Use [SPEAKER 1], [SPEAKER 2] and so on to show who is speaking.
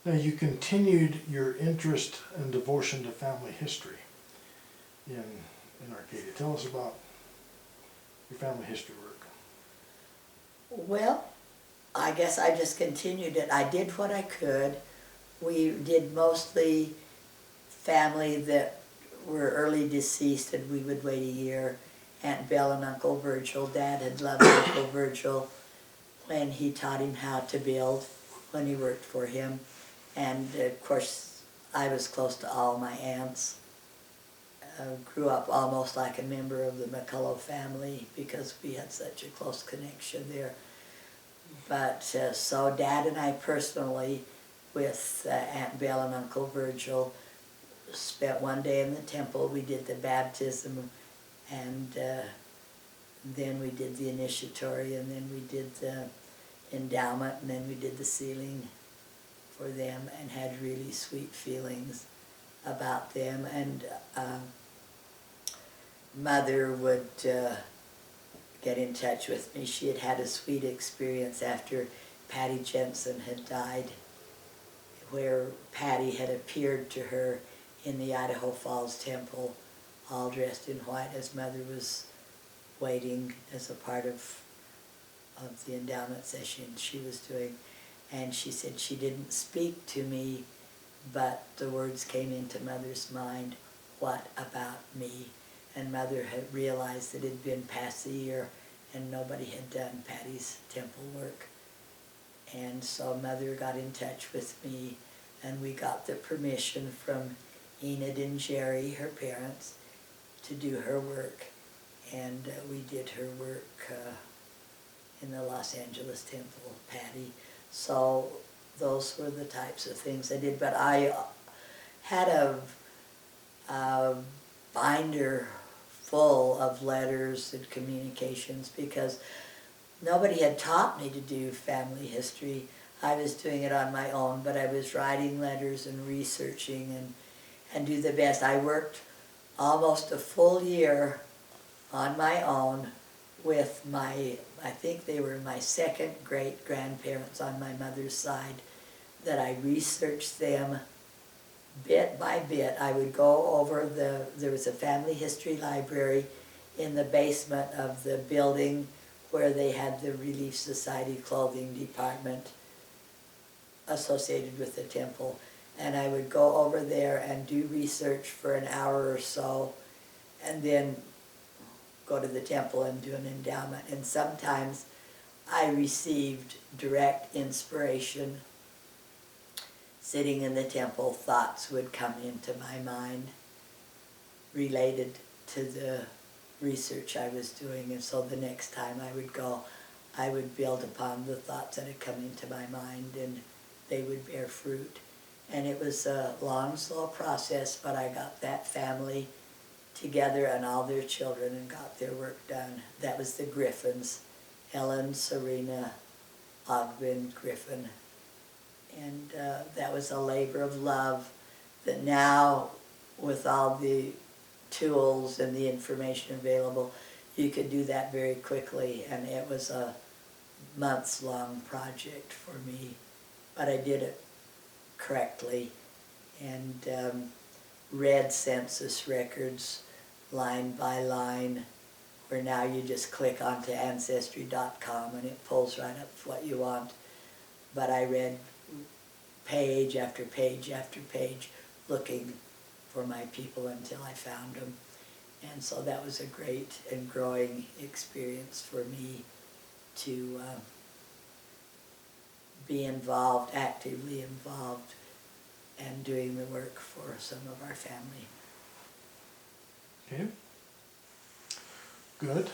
[SPEAKER 1] Now, you continued your interest and devotion to family history in Arcadia. Tell us about your family history work.
[SPEAKER 2] Well, I guess I just continued it. I did what I could. We did mostly family that were early deceased, and we would wait a year. Aunt Belle and Uncle Virgil. Dad had loved Uncle Virgil when he taught him how to build, when he worked for him. And of course, I was close to all my aunts. Grew up almost like a member of the McCullough family because we had such a close connection there. But so Dad and I personally, with Aunt Belle and Uncle Virgil, spent one day in the temple. We did the baptism, and then we did the initiatory, and then we did the endowment, and then we did the sealing for them, and had really sweet feelings about them. And Mother would get in touch with me. She had had a sweet experience after Patty Jensen had died, where Patty had appeared to her in the Idaho Falls Temple, all dressed in white, as Mother was waiting as a part of the endowment session she was doing. And she said she didn't speak to me, but the words came into Mother's mind, "What about me?" And Mother had realized that it had been past a year and nobody had done Patty's temple work. And so Mother got in touch with me, and we got the permission from Enid and Jerry, her parents, to do her work. And we did her work in the Los Angeles temple, Patty. So those were the types of things I did. But I had a binder full of letters and communications because nobody had taught me to do family history. I was doing it on my own, but I was writing letters and researching and do the best. I worked almost a full year on my own with my, I think they were my second great-grandparents on my mother's side, that I researched them bit by bit. I would go over there was a family history library in the basement of the building where they had the Relief Society clothing department associated with the temple. And I would go over there and do research for an hour or so, and then go to the temple and do an endowment. And sometimes I received direct inspiration. Sitting in the temple, thoughts would come into my mind related to the research I was doing, and so the next time I would go, I would build upon the thoughts that had come into my mind, and they would bear fruit. And it was a long, slow process, but I got that family together and all their children and got their work done. That was the Griffins, Ellen, Serena, Ogden, Griffin. And that was a labor of love that now, with all the tools and the information available, you could do that very quickly. And it was a months-long project for me. But I did it correctly and read census records line by line, where now you just click onto Ancestry.com and it pulls right up what you want. But I read page after page after page looking for my people until I found them. And so that was a great and growing experience for me to be involved, actively involved, and doing the work for some of our family.
[SPEAKER 1] Okay. Good.